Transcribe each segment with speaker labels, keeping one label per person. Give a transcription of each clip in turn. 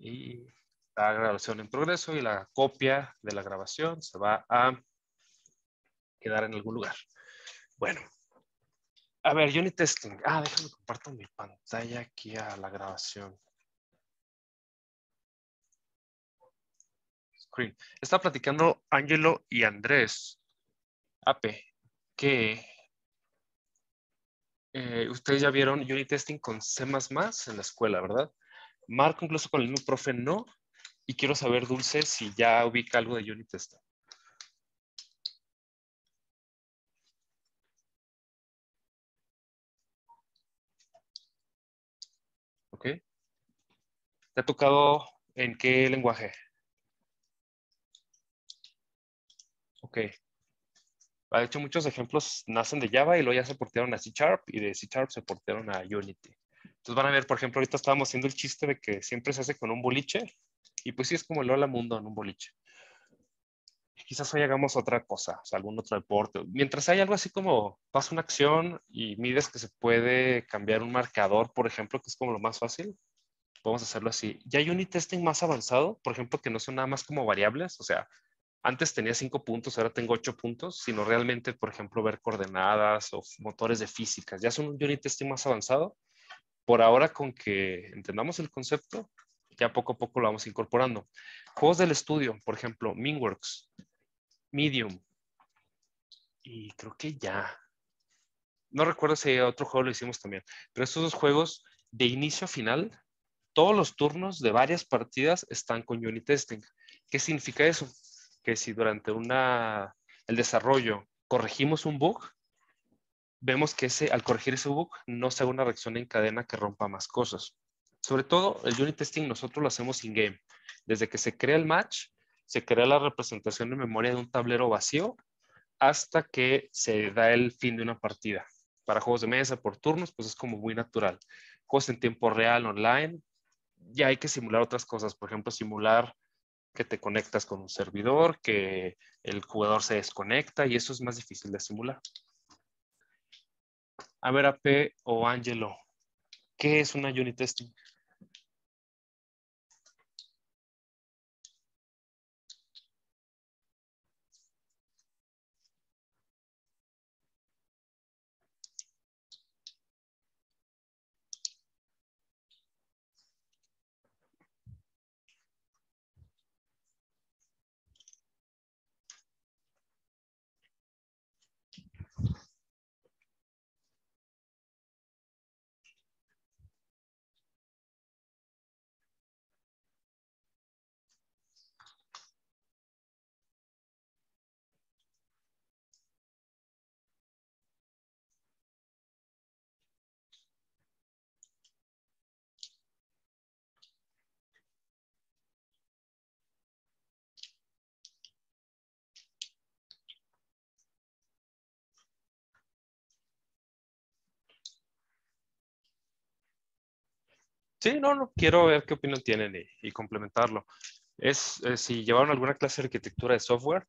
Speaker 1: Y la grabación en progreso y la copia de la grabación se va a quedar en algún lugar. Bueno, a ver, unit testing. Déjame comparto mi pantalla aquí a la grabación. Screen. Está platicando Ángelo y Andrés, AP, que ustedes ya vieron unit testing con C++ en la escuela, ¿verdad? Marco incluso con el mismo profe no. Y quiero saber, Dulce, si ya ubica algo de unit testing. ¿Ok? ¿Te ha tocado en qué lenguaje? Ok. De hecho, muchos ejemplos nacen de Java y luego ya se portearon a C# y de C# se portearon a Unity. Entonces van a ver, por ejemplo, ahorita estábamos haciendo el chiste de que siempre se hace con un boliche y pues sí es como el hola mundo en un boliche. Quizás hoy hagamos otra cosa, o sea, algún otro deporte. Mientras hay algo así como pasa una acción y mides que se puede cambiar un marcador, por ejemplo, que es como lo más fácil, podemos hacerlo así. Ya hay unit testing más avanzado, por ejemplo, que no son nada más como variables, o sea, antes tenía 5 puntos, ahora tengo 8 puntos, sino realmente, por ejemplo, ver coordenadas o motores de físicas. Ya son un unit testing más avanzado. Por ahora, con que entendamos el concepto, ya poco a poco lo vamos incorporando. Juegos del estudio, por ejemplo, Minworks, Medium, y creo que ya. No recuerdo si otro juego lo hicimos también, pero estos dos juegos de inicio a final, todos los turnos de varias partidas están con unit testing. ¿Qué significa eso? Que si durante el desarrollo corregimos un bug, vemos que al corregir ese bug no se haga una reacción en cadena que rompa más cosas. Sobre todo, el unit testing nosotros lo hacemos in-game. Desde que se crea el match, se crea la representación de memoria de un tablero vacío hasta que se da el fin de una partida. Para juegos de mesa por turnos, pues es como muy natural. Juegos en tiempo real, online, ya hay que simular otras cosas. Por ejemplo, simular que te conectas con un servidor, que el jugador se desconecta y eso es más difícil de simular. A ver, AP o Angelo, ¿qué es una unit testing? Sí, no, quiero ver qué opinión tienen y complementarlo. Si llevaron alguna clase de arquitectura de software,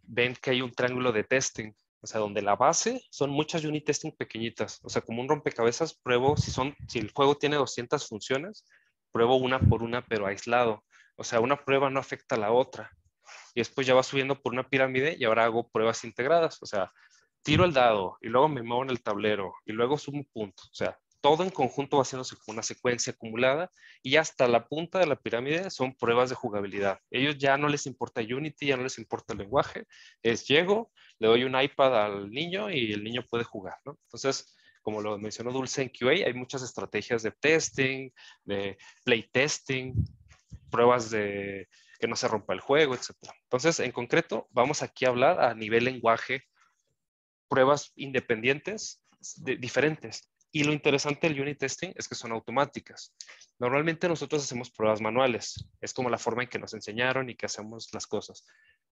Speaker 1: ven que hay un triángulo de testing, o sea, donde la base son muchas unit testing pequeñitas, o sea, como un rompecabezas, pruebo si el juego tiene 200 funciones, pruebo una por una, pero aislado. O sea, una prueba no afecta a la otra. Y después ya va subiendo por una pirámide y ahora hago pruebas integradas, o sea, tiro el dado y luego me muevo en el tablero y luego sumo un punto. O sea, todo en conjunto va haciéndose como una secuencia acumulada y hasta la punta de la pirámide son pruebas de jugabilidad. Ellos ya no les importa Unity, ya no les importa el lenguaje. Llego, le doy un iPad al niño y el niño puede jugar, ¿no? Entonces, como lo mencionó Dulce en QA, hay muchas estrategias de testing, de playtesting, pruebas de que no se rompa el juego, etc. Entonces, en concreto, vamos aquí a hablar a nivel lenguaje pruebas independientes diferentes. Y lo interesante del unit testing es que son automáticas. Normalmente nosotros hacemos pruebas manuales. Es como la forma en que nos enseñaron y que hacemos las cosas.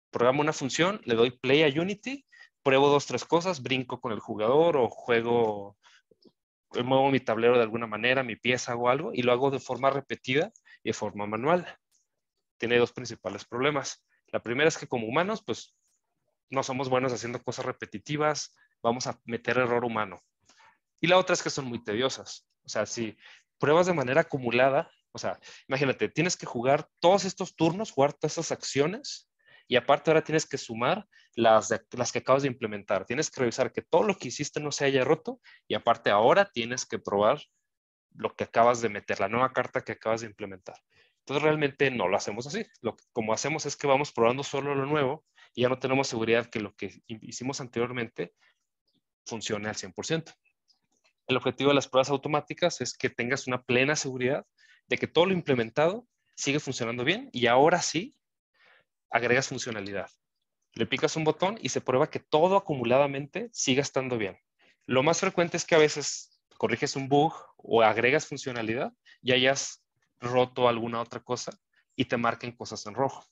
Speaker 1: Programo una función, le doy play a Unity, pruebo 2, 3 cosas, brinco con el jugador o juego, muevo mi tablero de alguna manera, mi pieza o algo, y lo hago de forma repetida y de forma manual. Tiene dos principales problemas. La primera es que como humanos, pues no somos buenos haciendo cosas repetitivas, vamos a meter error humano. Y la otra es que son muy tediosas. O sea, si pruebas de manera acumulada, O sea, imagínate, tienes que jugar todos estos turnos, jugar todas estas acciones y aparte ahora tienes que sumar las que acabas de implementar. Tienes que revisar que todo lo que hiciste no se haya roto y aparte ahora tienes que probar lo que acabas de meter, la nueva carta que acabas de implementar. Entonces realmente no lo hacemos así. Como hacemos es que vamos probando solo lo nuevo y ya no tenemos seguridad que lo que hicimos anteriormente funcione al 100%. El objetivo de las pruebas automáticas es que tengas una plena seguridad de que todo lo implementado sigue funcionando bien y ahora sí agregas funcionalidad. Le picas un botón y se prueba que todo acumuladamente siga estando bien. Lo más frecuente es que a veces corriges un bug o agregas funcionalidad y hayas roto alguna otra cosa y te marquen cosas en rojo.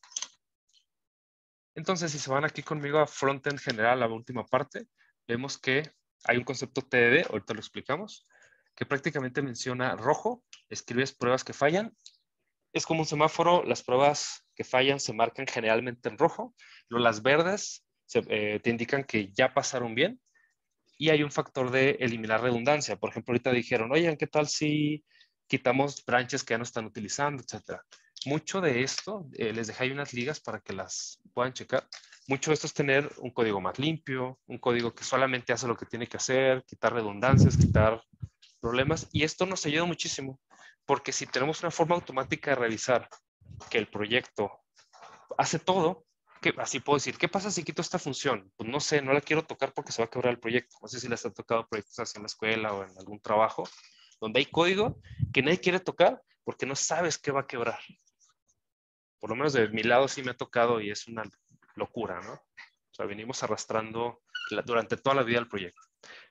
Speaker 1: Entonces, si se van aquí conmigo a frontend general, la última parte, vemos que hay un concepto TDD, ahorita lo explicamos, que prácticamente menciona rojo, escribes pruebas que fallan. Es como un semáforo, las pruebas que fallan se marcan generalmente en rojo, las verdes te indican que ya pasaron bien y hay un factor de eliminar redundancia. Por ejemplo, ahorita dijeron, oye, ¿qué tal si quitamos branches que ya no están utilizando, etcétera? Mucho de esto, les dejé ahí unas ligas para que las puedan checar. Mucho de esto es tener un código más limpio, un código que solamente hace lo que tiene que hacer, quitar redundancias, quitar problemas. Y esto nos ayuda muchísimo, porque si tenemos una forma automática de revisar que el proyecto hace todo, así puedo decir, ¿qué pasa si quito esta función? Pues no sé, no la quiero tocar porque se va a quebrar el proyecto. No sé si les ha tocado proyectos así en la escuela o en algún trabajo, donde hay código que nadie quiere tocar porque no sabes qué va a quebrar. Por lo menos de mi lado sí me ha tocado y es una locura, ¿no? O sea, venimos arrastrando durante toda la vida del proyecto.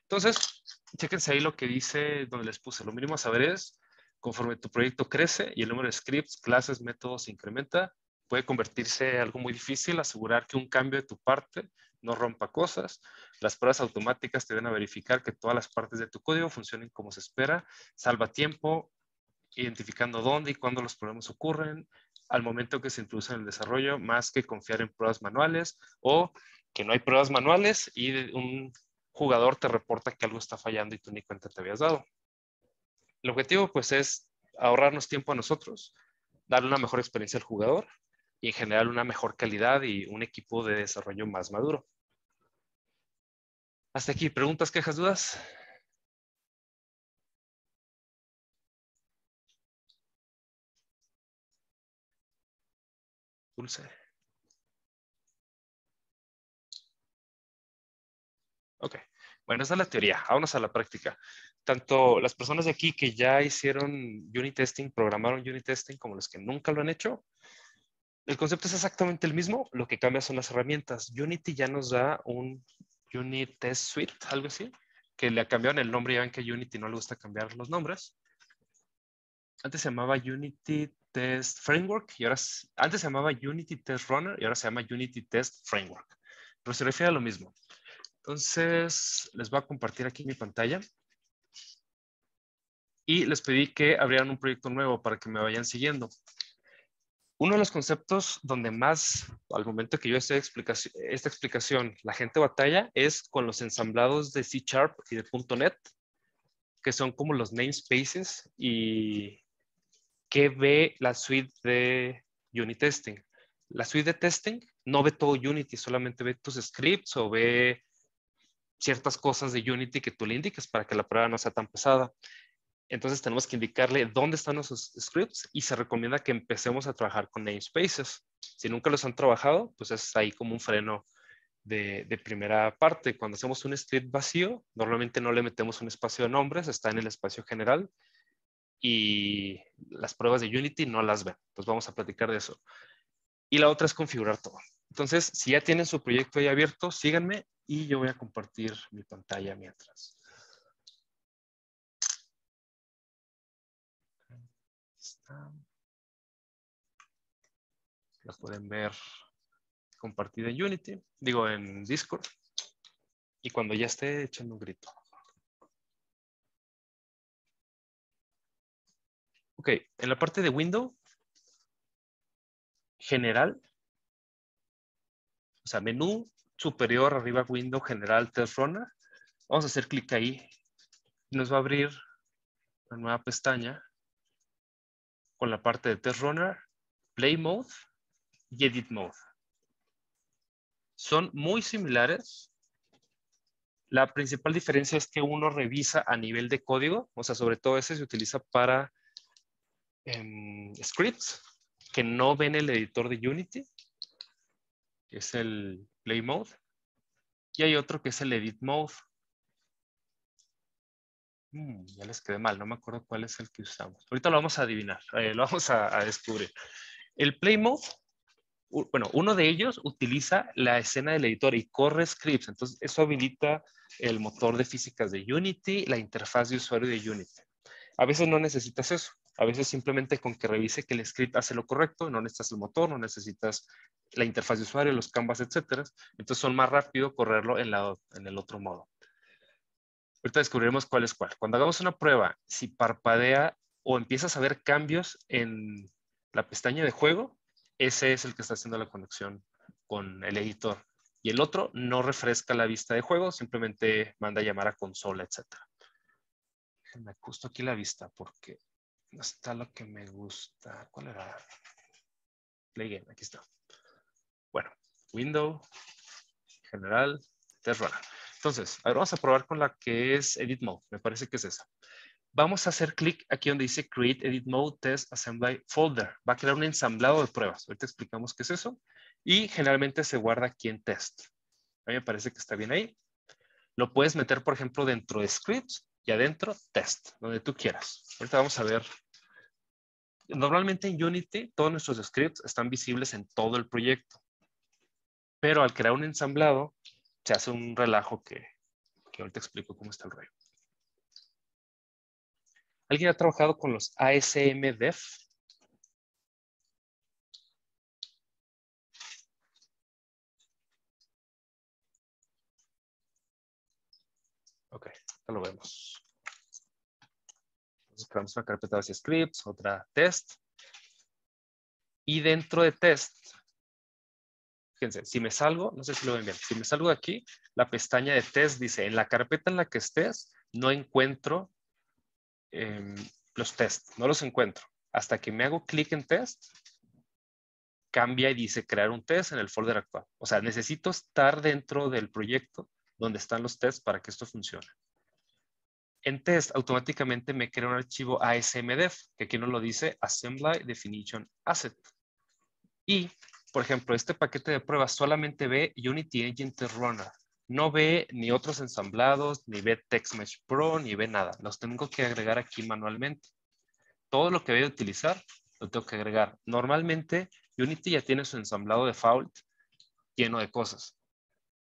Speaker 1: Entonces, chéquense ahí lo que dice, donde les puse. Lo mínimo a saber es, conforme tu proyecto crece y el número de scripts, clases, métodos se incrementa, puede convertirse en algo muy difícil asegurar que un cambio de tu parte no rompa cosas. Las pruebas automáticas te van a verificar que todas las partes de tu código funcionen como se espera, salva tiempo, identificando dónde y cuándo los problemas ocurren, al momento que se introducen en el desarrollo, más que confiar en pruebas manuales o que no hay pruebas manuales y un jugador te reporta que algo está fallando y tú ni cuenta te habías dado. El objetivo pues es ahorrarnos tiempo a nosotros, darle una mejor experiencia al jugador y en general una mejor calidad y un equipo de desarrollo más maduro. Hasta aquí, ¿preguntas, quejas, dudas? Dulce. Ok. Bueno, esa es la teoría. Vámonos a la práctica. Tanto las personas de aquí que ya hicieron unit testing, programaron unit testing, como los que nunca lo han hecho, el concepto es exactamente el mismo. Lo que cambia son las herramientas. Unity ya nos da un Unit Test Suite, algo así, que le cambiaron el nombre. Ya ven que a Unity no le gusta cambiar los nombres. Antes se llamaba Unity Test Framework y ahora antes se llamaba Unity Test Runner y ahora se llama Unity Test Framework. Pero se refiere a lo mismo. Entonces, les voy a compartir aquí mi pantalla. Y les pedí que abrieran un proyecto nuevo para que me vayan siguiendo. Uno de los conceptos donde más, al momento que yo hice esta explicación, la gente batalla es con los ensamblados de C# y de .NET, que son como los namespaces y que ve la suite de unit testing. La suite de testing no ve todo Unity, solamente ve tus scripts o ve ciertas cosas de Unity que tú le indiques para que la prueba no sea tan pesada. Entonces tenemos que indicarle dónde están esos scripts y se recomienda que empecemos a trabajar con namespaces. Si nunca los han trabajado, pues es ahí como un freno de primera parte. Cuando hacemos un script vacío, normalmente no le metemos un espacio de nombres, está en el espacio general y las pruebas de Unity no las ven. Entonces vamos a platicar de eso. Y la otra es configurar todo. Entonces, si ya tienen su proyecto ahí abierto, síganme y yo voy a compartir mi pantalla mientras. La pueden ver compartida en Unity, digo en Discord. Y cuando ya esté, echando un grito. Ok, en la parte de Windows, general, o sea, menú superior, arriba Windows, general, Test Runner. Vamos a hacer clic ahí. Nos va a abrir una nueva pestaña con la parte de Test Runner, Play Mode y Edit Mode. Son muy similares. La principal diferencia es que uno revisa a nivel de código, o sea, sobre todo ese se utiliza para scripts que no ven el editor de Unity, que es el Play Mode, y hay otro que es el Edit Mode. Ya les quedé mal, no me acuerdo cuál es el que usamos. Ahorita lo vamos a adivinar, lo vamos a descubrir. El Play Mode, bueno, uno de ellos utiliza la escena del editor y corre scripts, entonces eso habilita el motor de físicas de Unity, la interfaz de usuario de Unity. A veces no necesitas eso, a veces simplemente con que revise que el script hace lo correcto, no necesitas el motor, no necesitas la interfaz de usuario, los canvas, etcétera. Entonces son más rápido correrlo en el otro modo. Ahorita descubriremos cuál es cuál. Cuando hagamos una prueba, si parpadea o empiezas a ver cambios en la pestaña de juego, ese es el que está haciendo la conexión con el editor. Y el otro no refresca la vista de juego, simplemente manda a llamar a consola, etc. Déjenme justo aquí la vista porque no está lo que me gusta. ¿Cuál era? Play Game, aquí está. Bueno, Window, General, Test Runner. Entonces, a ver, vamos a probar con la que es Edit Mode. Me parece que es esa. Vamos a hacer clic aquí donde dice Create Edit Mode Test Assembly Folder. Va a crear un ensamblado de pruebas. Ahorita explicamos qué es eso. Y generalmente se guarda aquí en Test. A mí me parece que está bien ahí. Lo puedes meter, por ejemplo, dentro de Scripts y adentro Test, donde tú quieras. Ahorita vamos a ver. Normalmente en Unity todos nuestros scripts están visibles en todo el proyecto. Pero al crear un ensamblado, se hace un relajo que ahorita explico cómo está el rollo. ¿Alguien ha trabajado con los ASMDev? Ok, ya lo vemos. Entonces creamos una carpeta de scripts, otra test. Y dentro de test, fíjense, si me salgo, no sé si lo ven bien, si me salgo de aquí, la pestaña de test dice, en la carpeta en la que estés, no encuentro los tests, no los encuentro. Hasta que me hago clic en test, cambia y dice crear un test en el folder actual. O sea, necesito estar dentro del proyecto donde están los tests para que esto funcione. En test, automáticamente me crea un archivo ASMDev, que aquí nos lo dice Assembly Definition Asset. Y, por ejemplo, este paquete de pruebas solamente ve Unity Engine Test Runner. No ve ni otros ensamblados, ni ve TextMesh Pro, ni ve nada. Los tengo que agregar aquí manualmente. Todo lo que voy a utilizar, lo tengo que agregar. Normalmente, Unity ya tiene su ensamblado default lleno de cosas.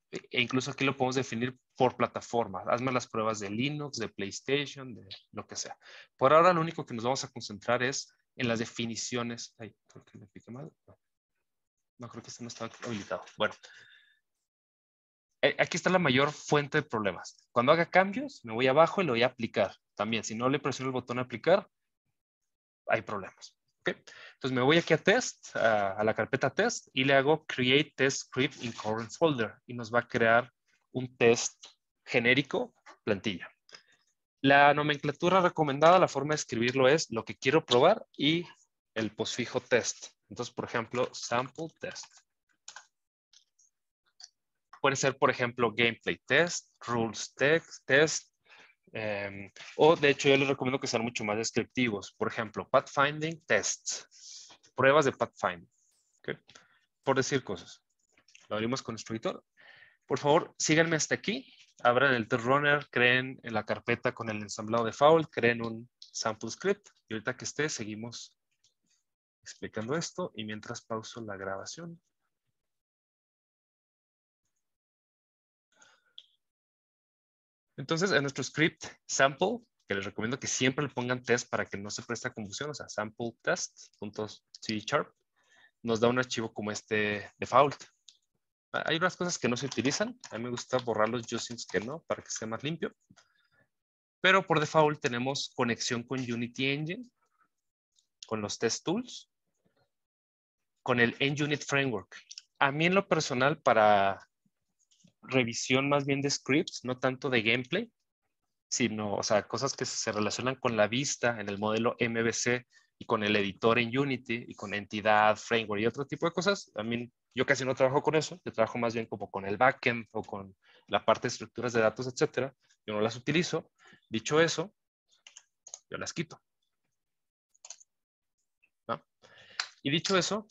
Speaker 1: E incluso aquí lo podemos definir por plataforma. Hazme las pruebas de Linux, de PlayStation, de lo que sea. Por ahora, lo único que nos vamos a concentrar es en las definiciones. Ay, creo que me piqué mal. No, creo que este no está habilitado. Bueno, aquí está la mayor fuente de problemas. Cuando haga cambios, me voy abajo y lo voy a aplicar. También, si no le presiono el botón aplicar, hay problemas. ¿Okay? Entonces me voy aquí a test, a la carpeta test y le hago create test script in current folder y nos va a crear un test genérico plantilla. La nomenclatura recomendada, la forma de escribirlo es lo que quiero probar y el postfijo test. Entonces, por ejemplo, sample test. Puede ser, por ejemplo, gameplay test, rules test, o de hecho yo les recomiendo que sean mucho más descriptivos. Por ejemplo, pathfinding tests, pruebas de pathfinding. ¿Okay? Por decir cosas. Lo abrimos con nuestro editor. Por favor, síganme hasta aquí. Abran el test runner, creen en la carpeta con el ensamblado default, creen un sample script y ahorita que esté seguimos explicando esto y mientras pauso la grabación. Entonces, en nuestro script sample, que les recomiendo que siempre le pongan test para que no se preste a confusión, o sea, sample test.c#, nos da un archivo como este default. Hay unas cosas que no se utilizan. A mí me gusta borrar los usings que no, para que sea más limpio. Pero por default tenemos conexión con Unity Engine, con los test tools, con el NUnit Framework. A mí en lo personal, para revisión más bien de scripts, no tanto de gameplay, sino, o sea, cosas que se relacionan con la vista en el modelo MVC y con el editor en Unity y con entidad, framework y otro tipo de cosas. A mí, yo casi no trabajo con eso. Yo trabajo más bien como con el backend o con la parte de estructuras de datos, etcétera. Yo no las utilizo. Dicho eso, yo las quito, ¿no? Y dicho eso,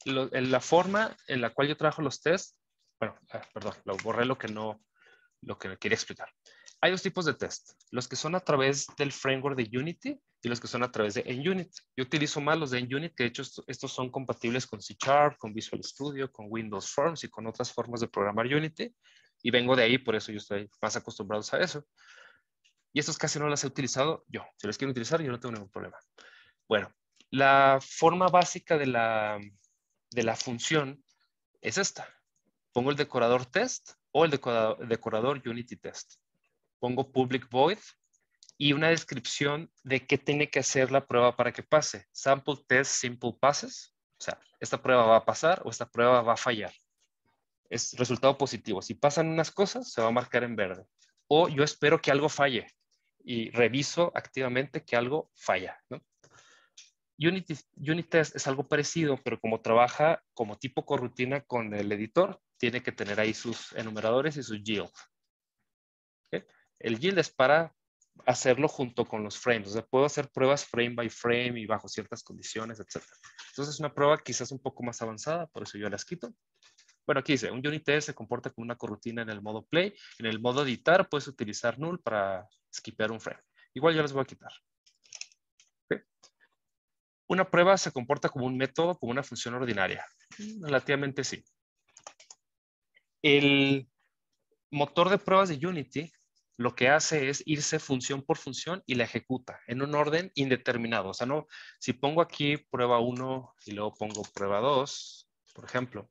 Speaker 1: la forma en la cual yo trabajo los tests, bueno, perdón, lo borré lo que quería explicar. Hay dos tipos de test, los que son a través del framework de Unity y los que son a través de NUnit. Yo utilizo más los de NUnit, que de hecho estos son compatibles con C#, con Visual Studio, con Windows Forms y con otras formas de programar Unity. Y vengo de ahí, por eso yo estoy más acostumbrado a eso. Y estos casi no las he utilizado yo. Si los quiero utilizar, yo no tengo ningún problema. Bueno, la forma básica de la función es esta. Pongo el decorador test o el decorador Unity test. Pongo public void y una descripción de qué tiene que hacer la prueba para que pase. Sample test simple passes. O sea, esta prueba va a pasar o esta prueba va a fallar. Es resultado positivo. Si pasan unas cosas, se va a marcar en verde. O yo espero que algo falle y reviso activamente que algo falla, ¿no? Unit test es algo parecido, pero como trabaja como tipo corrutina con el editor, tiene que tener ahí sus enumeradores y sus yield. ¿Okay? El yield es para hacerlo junto con los frames. O sea, puedo hacer pruebas frame by frame y bajo ciertas condiciones, etc. Entonces es una prueba quizás un poco más avanzada, por eso yo las quito. Bueno, aquí dice, un unit test se comporta como una corrutina en el modo play. En el modo editar puedes utilizar null para skipear un frame. Igual yo les voy a quitar. ¿Okay? Una prueba se comporta como un método, como una función ordinaria. Relativamente sí. El motor de pruebas de Unity lo que hace es irse función por función y la ejecuta en un orden indeterminado. O sea, no, si pongo aquí prueba 1 y luego pongo prueba 2, por ejemplo,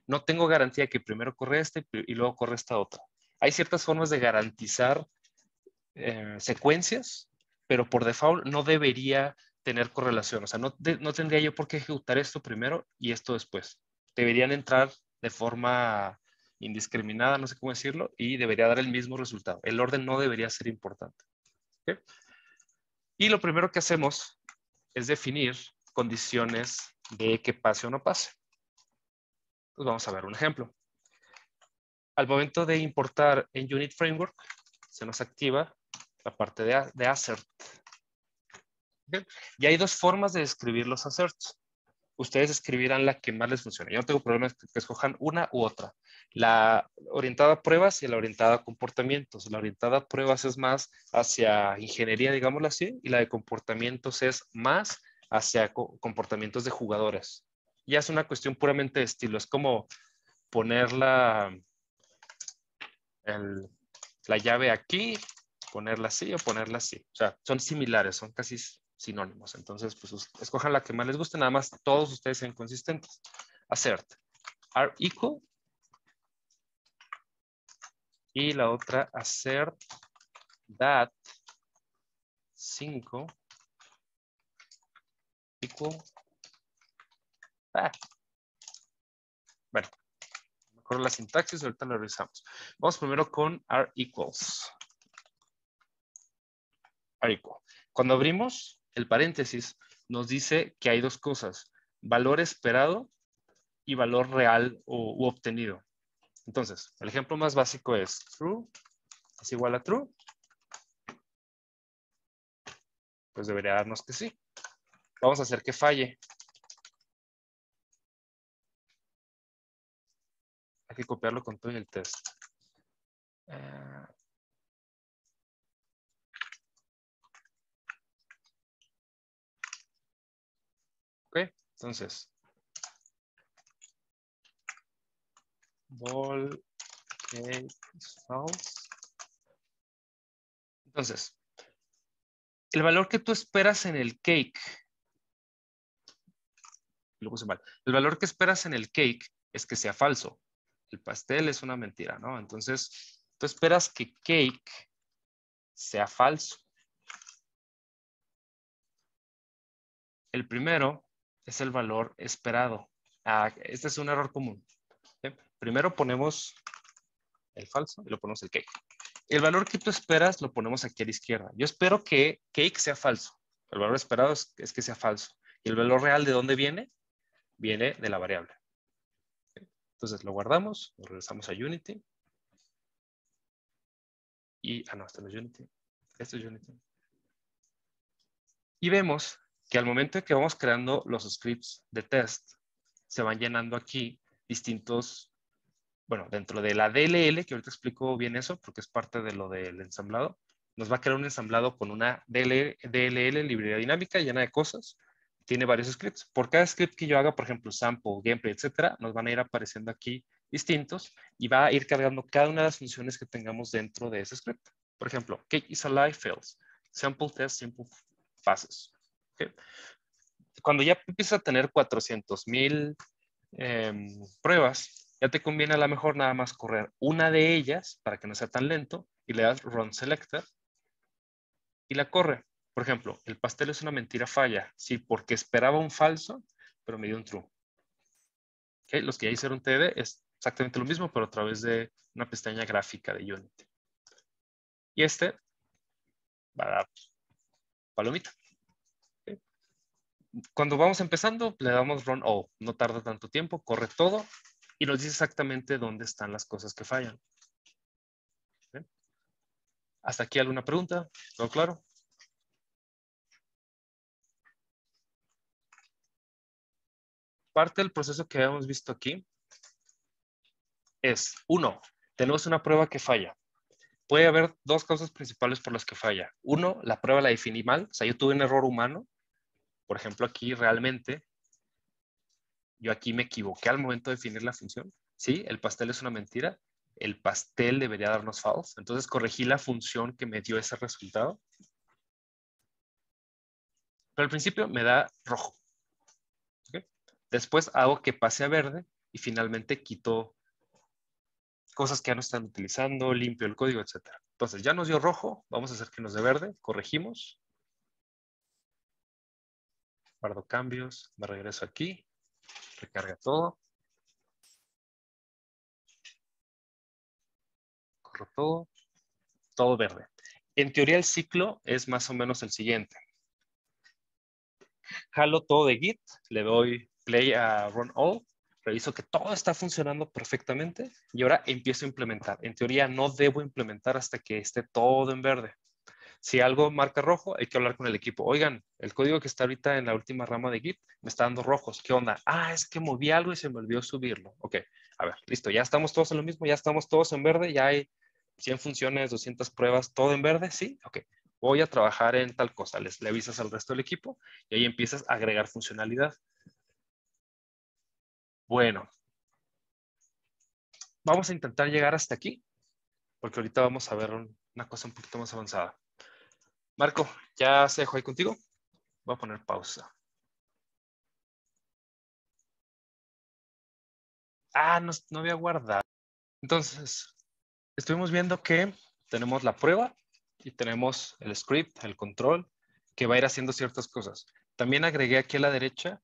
Speaker 1: no tengo garantía que primero corre este y luego corre esta otra. Hay ciertas formas de garantizar secuencias, pero por default no debería tener correlación. O sea, no tendría yo por qué ejecutar esto primero y esto después. Deberían entrar de forma indiscriminada, no sé cómo decirlo, y debería dar el mismo resultado. El orden no debería ser importante. ¿Okay? Y lo primero que hacemos es definir condiciones de que pase o no pase. Pues vamos a ver un ejemplo. Al momento de importar en Unit Framework, se nos activa la parte de assert. ¿Okay? Y hay dos formas de describir los asserts. Ustedes escribirán la que más les funcione. Yo no tengo problema que escojan una u otra. La orientada a pruebas y la orientada a comportamientos. La orientada a pruebas es más hacia ingeniería, digámoslo así, y la de comportamientos es más hacia comportamientos de jugadores. Ya es una cuestión puramente de estilo. Es como poner la llave aquí, ponerla así o ponerla así. O sea, son similares, son casi sinónimos. Entonces, pues escojan la que más les guste, nada más todos ustedes sean consistentes. Assert. Are equal. Y la otra, assert that 5 equal that. Bueno, mejor la sintaxis, ahorita la revisamos. Vamos primero con are equals. Are equal. Cuando abrimos el paréntesis, nos dice que hay dos cosas. Valor esperado y valor real u obtenido. Entonces, el ejemplo más básico es true es igual a true. Pues debería darnos que sí. Vamos a hacer que falle. Hay que copiarlo con todo en el test. Ok, entonces. Ball cake is false. Entonces, el valor que tú esperas en el cake, lo puse mal, el valor que esperas en el cake es que sea falso. El pastel es una mentira, ¿no? Entonces, tú esperas que cake sea falso. El primero es el valor esperado. Este es un error común. ¿Sí? Primero ponemos el falso y lo ponemos el cake. El valor que tú esperas lo ponemos aquí a la izquierda. Yo espero que cake sea falso. El valor esperado es que sea falso. ¿Y el valor real de dónde viene? Viene de la variable. Entonces lo guardamos, lo regresamos a Unity. Y, no, este no es Unity. Esto es Unity. Y vemos que al momento de que vamos creando los scripts de test, se van llenando aquí distintos, bueno, dentro de la DLL, que ahorita explico bien eso, porque es parte de lo del ensamblado, nos va a crear un ensamblado con una DLL, librería dinámica, llena de cosas. Tiene varios scripts. Por cada script que yo haga, por ejemplo, sample, gameplay, etcétera, nos van a ir apareciendo aquí distintos y va a ir cargando cada una de las funciones que tengamos dentro de ese script. Por ejemplo, cake is alive fails. Sample test, simple passes. ¿Okay? Cuando ya empiezas a tener 400,000 pruebas, ya te conviene a lo mejor nada más correr una de ellas para que no sea tan lento y le das run selector y la corre. Por ejemplo, el pastel es una mentira falla. Sí, porque esperaba un falso, pero me dio un true. ¿Okay? Los que ya hicieron TD es exactamente lo mismo, pero a través de una pestaña gráfica de Unity. Y este va a dar palomita. ¿Okay? Cuando vamos empezando, le damos run all. No tarda tanto tiempo, corre todo y nos dice exactamente dónde están las cosas que fallan. ¿Okay? ¿Hasta aquí alguna pregunta? ¿Todo claro? Parte del proceso que habíamos visto aquí es, uno, tenemos una prueba que falla. Puede haber dos causas principales por las que falla. Uno, la prueba la definí mal, o sea, yo tuve un error humano. Por ejemplo, aquí realmente, yo aquí me equivoqué al momento de definir la función. Sí, el pastel es una mentira. El pastel debería darnos false. Entonces corregí la función que me dio ese resultado. Pero al principio me da rojo. ¿Okay? Después hago que pase a verde y finalmente quito cosas que ya no están utilizando, limpio el código, etc. Entonces ya nos dio rojo, vamos a hacer que nos dé verde, corregimos. Guardo cambios, me regreso aquí, recarga todo. Corro todo, todo verde. En teoría el ciclo es más o menos el siguiente. Jalo todo de Git, le doy play a run all, reviso que todo está funcionando perfectamente y ahora empiezo a implementar. En teoría no debo implementar hasta que esté todo en verde. Si algo marca rojo, hay que hablar con el equipo. Oigan, el código que está ahorita en la última rama de Git me está dando rojos. ¿Qué onda? Es que moví algo y se me olvidó subirlo. Ok, a ver, listo. Ya estamos todos en lo mismo, ya estamos todos en verde, ya hay 100 funciones, 200 pruebas, todo en verde, ¿sí? Ok, voy a trabajar en tal cosa. Le avisas al resto del equipo y ahí empiezas a agregar funcionalidad. Bueno, vamos a intentar llegar hasta aquí, porque ahorita vamos a ver una cosa un poquito más avanzada. Marco, ¿ya se dejó ahí contigo? Voy a poner pausa. No había guardado. Entonces, estuvimos viendo que tenemos la prueba y tenemos el script, el control, que va a ir haciendo ciertas cosas. También agregué aquí a la derecha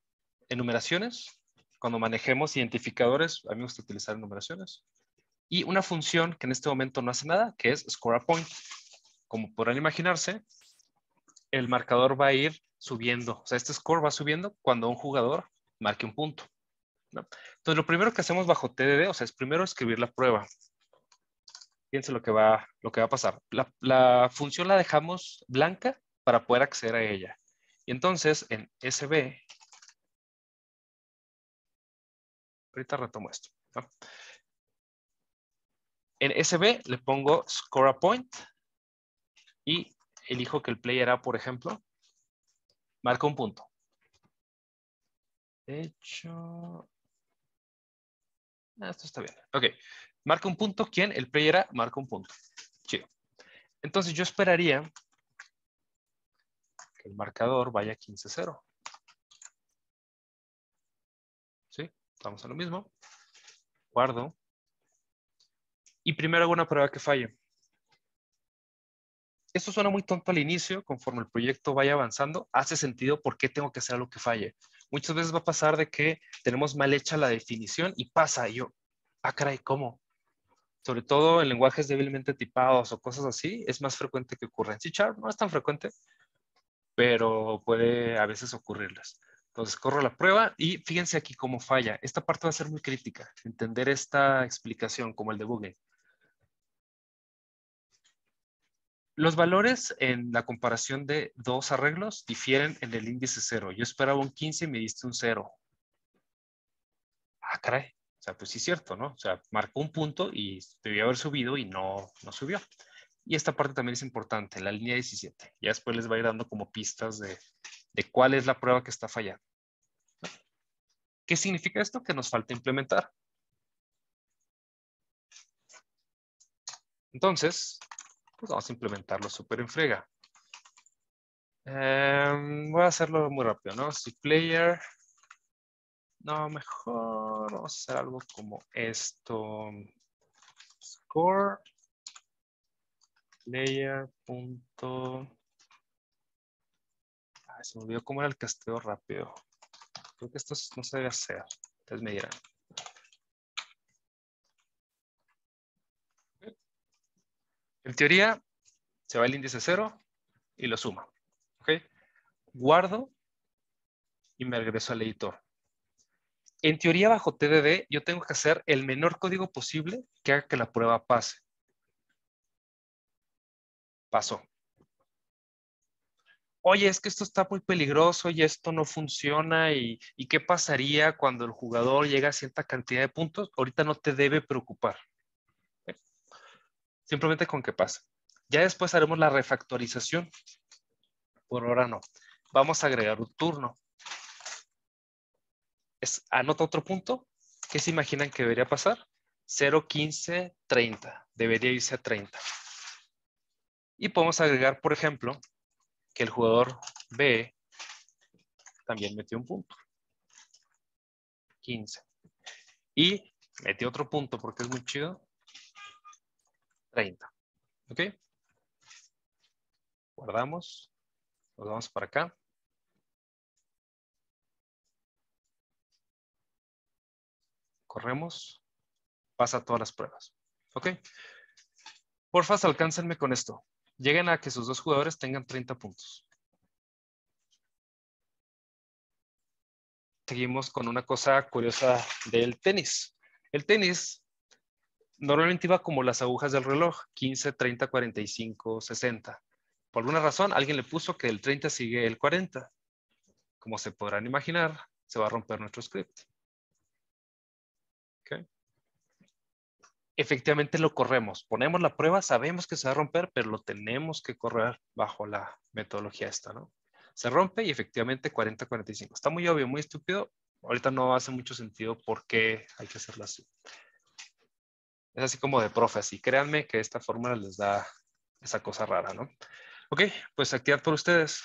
Speaker 1: enumeraciones. Cuando manejemos identificadores, a mí me gusta utilizar enumeraciones. Y una función que en este momento no hace nada, que es score a point. Como podrán imaginarse, el marcador va a ir subiendo. O sea, este score va subiendo cuando un jugador marque un punto, ¿no? Entonces, lo primero que hacemos bajo TDD, o sea, es primero escribir la prueba. Fíjense lo que va a pasar. La función la dejamos blanca para poder acceder a ella. Y entonces, en SB, ahorita retomo esto, ¿no? En SB le pongo score a point y elijo que el player A, por ejemplo, marca un punto. De hecho, esto está bien. Ok, marca un punto. ¿Quién? El player A marca un punto. Chido. Entonces yo esperaría que el marcador vaya 15-0. ¿Sí? Estamos en lo mismo. Guardo. Y primero hago una prueba que falle. Esto suena muy tonto al inicio, conforme el proyecto vaya avanzando, hace sentido por qué tengo que hacer algo que falle. Muchas veces va a pasar de que tenemos mal hecha la definición y pasa, y yo, caray, ¿cómo? sobre todo en lenguajes débilmente tipados o cosas así, es más frecuente que ocurra. En C Sharp no es tan frecuente, pero puede a veces ocurrirles. Entonces, corro la prueba y fíjense aquí cómo falla. Esta parte va a ser muy crítica, entender esta explicación como el debugging. Los valores en la comparación de dos arreglos difieren en el índice 0. Yo esperaba un 15 y me diste un 0. Ah, caray. O sea, pues sí es cierto, ¿no? O sea, marcó un punto y debió haber subido y no subió. Y esta parte también es importante, la línea 17. Ya después les va a ir dando como pistas de cuál es la prueba que está fallando. ¿Qué significa esto? Que nos falta implementar. Entonces, pues vamos a implementarlo súper en frega. Voy a hacerlo muy rápido, ¿no? Si player, no, mejor vamos a hacer algo como esto. Score player punto. Ay, se me olvidó cómo era el casteo rápido. Creo que esto no se debe hacer. Entonces me dirán. En teoría, se va el índice 0 y lo suma. ¿Ok? Guardo y me regreso al editor. En teoría, bajo TDD, yo tengo que hacer el menor código posible que haga que la prueba pase. Pasó. Oye, es que esto está muy peligroso y esto no funciona y qué pasaría cuando el jugador llega a cierta cantidad de puntos. Ahorita no te debe preocupar. ¿Eh? Simplemente con que pase. Ya después haremos la refactorización. Por ahora no. Vamos a agregar un turno. Anota otro punto. ¿Qué se imaginan que debería pasar? 0, 15, 30. Debería irse a 30. Y podemos agregar, por ejemplo, que el jugador B también metió un punto. 15. Y metió otro punto porque es muy chido. 30. ¿Ok? Guardamos. Nos vamos para acá. Corremos. Pasa todas las pruebas. ¿Ok? Porfa, alcáncenme con esto. Lleguen a que sus dos jugadores tengan 30 puntos. Seguimos con una cosa curiosa del tenis. El tenis normalmente iba como las agujas del reloj, 15, 30, 45, 60. Por alguna razón, alguien le puso que el 30 sigue el 40. Como se podrán imaginar, se va a romper nuestro script. ¿Okay? Efectivamente lo corremos. Ponemos la prueba, sabemos que se va a romper, pero lo tenemos que correr bajo la metodología esta, ¿no? Se rompe y efectivamente 40, 45. Está muy obvio, muy estúpido. Ahorita no hace mucho sentido por qué hay que hacerlo así. Es así como de profe, así. Créanme que esta fórmula les da esa cosa rara, ¿no? Ok, pues actividad por ustedes.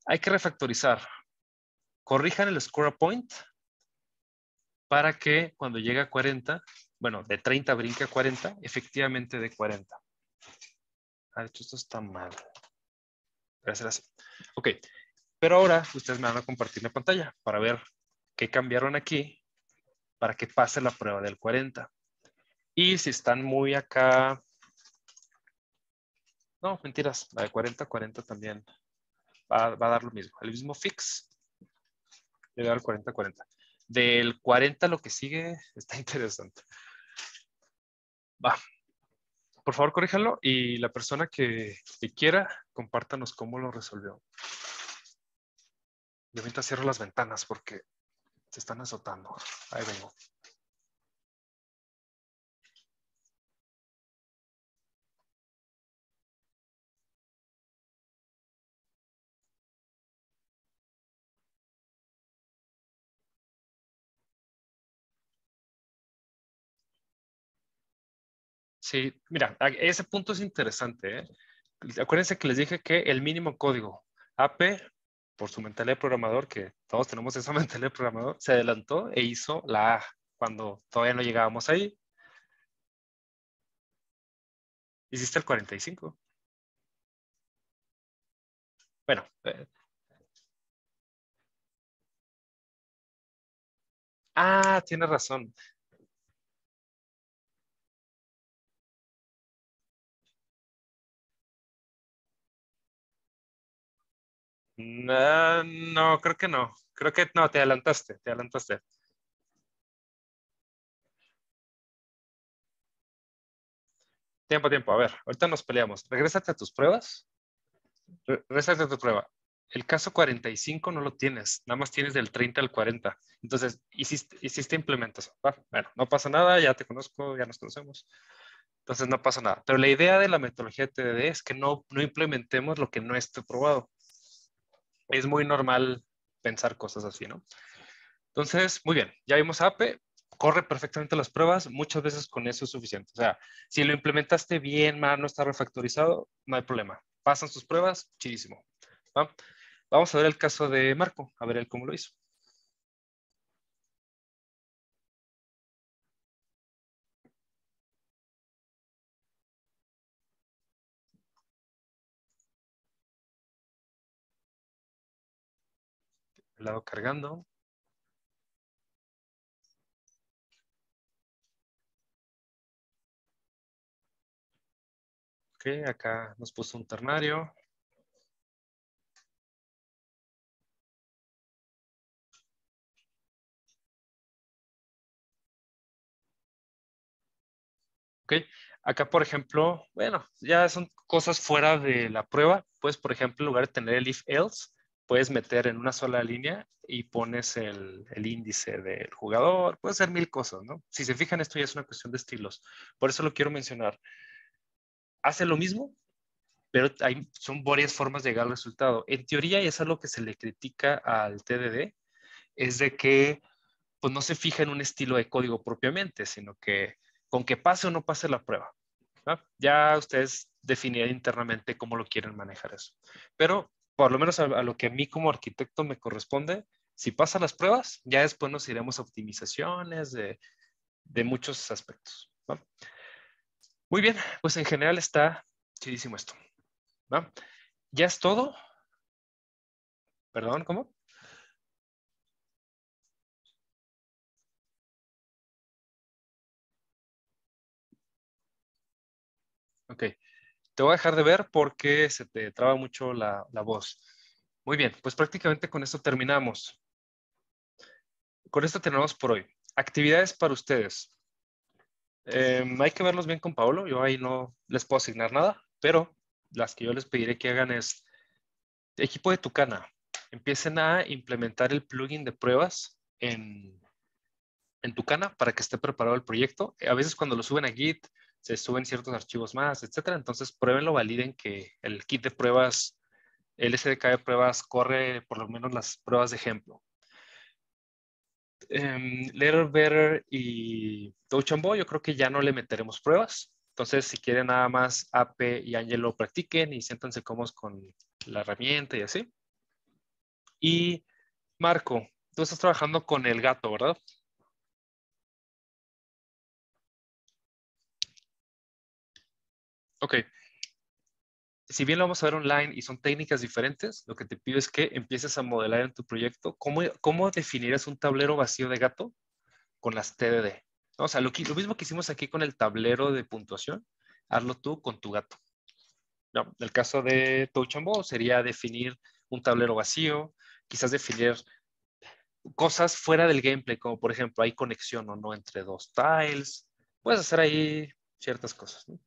Speaker 1: Hay que refactorizar. Corrijan el score point para que cuando llegue a 40, bueno, de 30 brinque a 40, efectivamente de 40. Ah, de hecho, esto está mal. Voy a hacer así. Ok, pero ahora ustedes me van a compartir la pantalla para ver qué cambiaron aquí para que pase la prueba del 40. Y si están muy acá... No, mentiras. La de 40, 40 también va a dar lo mismo. El mismo fix. Le da el 40, 40. Del 40 lo que sigue está interesante. Va. Por favor, corríjanlo y la persona que quiera, compártanos cómo lo resolvió. Yo mientras cierro las ventanas porque se están azotando. Ahí vengo. Sí, mira, ese punto es interesante, ¿eh? Acuérdense que les dije que el mínimo código AP, por su mentalidad de programador, que todos tenemos esa mentalidad de programador, se adelantó e hizo la A cuando todavía no llegábamos ahí. Hiciste el 45. Bueno, tienes razón. No, creo que no. Creo que no, te adelantaste, te adelantaste. Tiempo, tiempo. A ver, ahorita nos peleamos. Regrésate a tus pruebas. Regrésate a tu prueba. El caso 45 no lo tienes, nada más tienes del 30 al 40. Entonces, hiciste implementación. Bueno, no pasa nada, ya te conozco, ya nos conocemos. Entonces, no pasa nada. Pero la idea de la metodología de TDD es que no implementemos lo que no esté probado. Es muy normal pensar cosas así, ¿no? Entonces, muy bien, ya vimos APE, corre perfectamente las pruebas, muchas veces con eso es suficiente. O sea, si lo implementaste bien, mal, no está refactorizado, no hay problema. Pasan sus pruebas, chidísimo. ¿Va? Vamos a ver el caso de Marco, a ver él cómo lo hizo. El lado cargando. Ok, acá nos puso un ternario. Ok, acá por ejemplo, bueno, ya son cosas fuera de la prueba. Pues, por ejemplo, en lugar de tener el if else, puedes meter en una sola línea y pones el índice del jugador. Puede ser mil cosas, ¿no? Si se fijan, esto ya es una cuestión de estilos. Por eso lo quiero mencionar. Hace lo mismo, pero son varias formas de llegar al resultado. En teoría, y es algo que se le critica al TDD, es de que pues no se fija en un estilo de código propiamente, sino que con que pase o no pase la prueba. ¿No? Ya ustedes definirán internamente cómo lo quieren manejar eso. Pero por lo menos a lo que a mí como arquitecto me corresponde, si pasan las pruebas, ya después nos iremos a optimizaciones de muchos aspectos. ¿No? Muy bien, pues en general está chidísimo esto. ¿No? ¿Ya es todo? Perdón, ¿cómo? Ok. Te voy a dejar de ver porque se te traba mucho la voz. Muy bien, pues prácticamente con esto terminamos. Con esto terminamos por hoy. Actividades para ustedes. Hay que verlos bien con Paolo. Yo ahí no les puedo asignar nada, pero las que yo les pediré que hagan es, equipo de Tucana, empiecen a implementar el plugin de pruebas en Tucana para que esté preparado el proyecto. A veces cuando lo suben a Git, se suben ciertos archivos más, etcétera. Entonces, pruébenlo, validen que el kit de pruebas, el SDK de pruebas corre por lo menos las pruebas de ejemplo. Letter Better y Touch and Go, yo creo que ya no le meteremos pruebas. Entonces, si quieren nada más Ape y Angelo practiquen y siéntanse cómodos con la herramienta y así. Y Marco, tú estás trabajando con el gato, ¿verdad? Ok. Si bien lo vamos a ver online y son técnicas diferentes, lo que te pido es que empieces a modelar en tu proyecto cómo definirías un tablero vacío de gato con las TDD. ¿No? O sea, lo mismo que hicimos aquí con el tablero de puntuación, hazlo tú con tu gato. No, el caso de Touch and Go sería definir un tablero vacío, quizás definir cosas fuera del gameplay, como por ejemplo, hay conexión o no entre dos tiles. Puedes hacer ahí ciertas cosas, ¿no?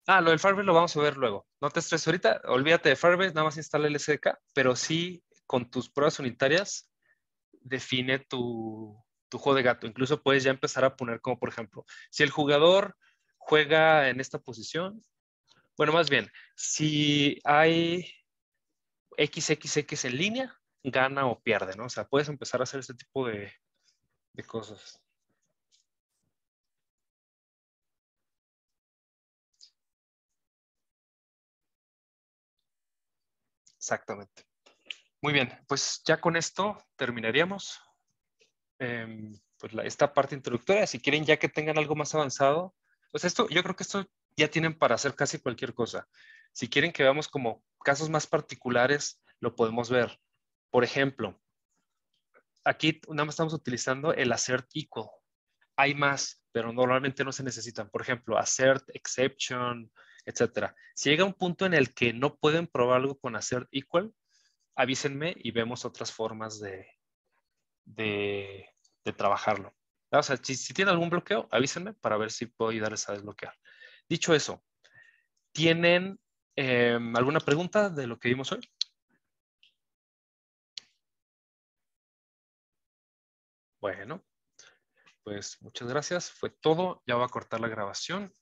Speaker 1: Ah, lo del Firebase lo vamos a ver luego. No te estreses ahorita, olvídate de Firebase, nada más instala el SDK, pero sí con tus pruebas unitarias define tu juego de gato. Incluso puedes ya empezar a poner como, por ejemplo, si el jugador juega en esta posición, bueno, más bien, si hay XXX en línea, gana o pierde, ¿no? O sea, puedes empezar a hacer este tipo de cosas. Exactamente. Muy bien, pues ya con esto terminaríamos pues esta parte introductoria. Si quieren ya que tengan algo más avanzado, pues esto, yo creo que esto ya tienen para hacer casi cualquier cosa. Si quieren que veamos como casos más particulares, lo podemos ver. Por ejemplo, aquí nada más estamos utilizando el assert equal. hay más, pero normalmente no se necesitan. Por ejemplo, assert, exception, etcétera. Si llega un punto en el que no pueden probar algo con assert equal, avísenme y vemos otras formas de, de trabajarlo. O sea, si tienen algún bloqueo, avísenme para ver si puedo ayudarles a desbloquear. Dicho eso, ¿tienen alguna pregunta de lo que vimos hoy? Bueno, pues muchas gracias. Fue todo. Ya voy a cortar la grabación